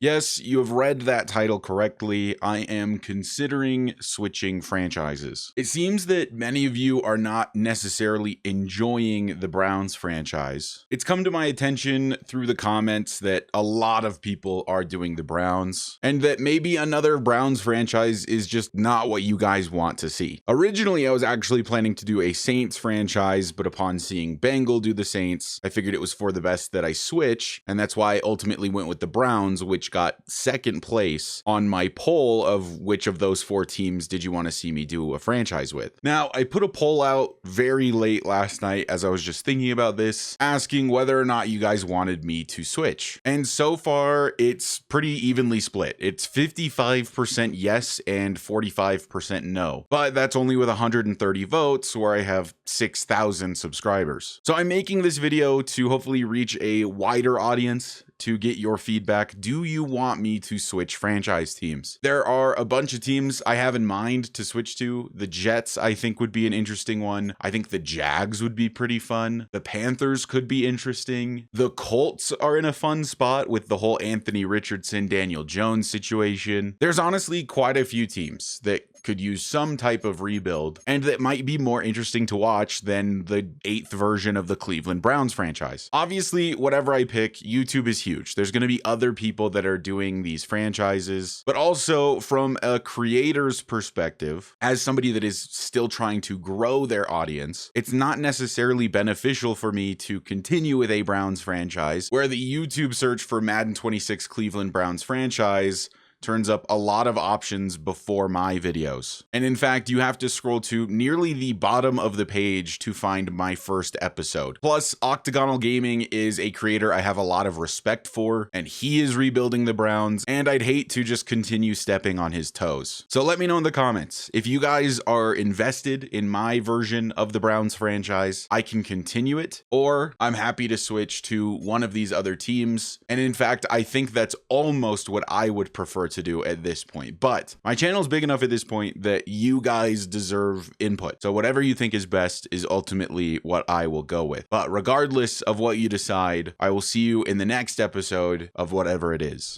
Yes, you have read that title correctly. I am considering switching franchises. It seems that many of you are not necessarily enjoying the Browns franchise. It's come to my attention through the comments that a lot of people are doing the Browns, and that maybe another Browns franchise is just not what you guys want to see. Originally, I was actually planning to do a Saints franchise, but upon seeing Bengal do the Saints, I figured it was for the best that I switch, and that's why I ultimately went with the Browns, which got second place on my poll of which of those 4 teams did you want to see me do a franchise with. Now, I put a poll out very late last night as I was just thinking about this, asking whether or not you guys wanted me to switch. And so far, it's pretty evenly split. It's 55% yes and 45% no. But that's only with 130 votes, where I have 6,000 subscribers. So I'm making this video to hopefully reach a wider audience, to get your feedback. Do you want me to switch franchise teams? There are a bunch of teams I have in mind to switch to. The Jets, I think, would be an interesting one. I think the Jags would be pretty fun. The Panthers could be interesting. The Colts are in a fun spot with the whole Anthony Richardson, Daniel Jones situation. There's honestly quite a few teams that could use some type of rebuild and that might be more interesting to watch than the 8th version of the Cleveland Browns franchise. Obviously, whatever I pick, YouTube is huge. There's going to be other people that are doing these franchises, but also from a creator's perspective, as somebody that is still trying to grow their audience, it's not necessarily beneficial for me to continue with a Browns franchise where the YouTube search for Madden 26 Cleveland Browns franchise turns up a lot of options before my videos. And in fact, you have to scroll to nearly the bottom of the page to find my first episode. Plus, Octagonal Gaming is a creator I have a lot of respect for, and he is rebuilding the Browns, and I'd hate to just continue stepping on his toes. So let me know in the comments. If you guys are invested in my version of the Browns franchise, I can continue it, or I'm happy to switch to one of these other teams. And in fact, I think that's almost what I would prefer to do at this point. But my channel is big enough at this point that you guys deserve input. So whatever you think is best is ultimately what I will go with. But regardless of what you decide, I will see you in the next episode of whatever it is.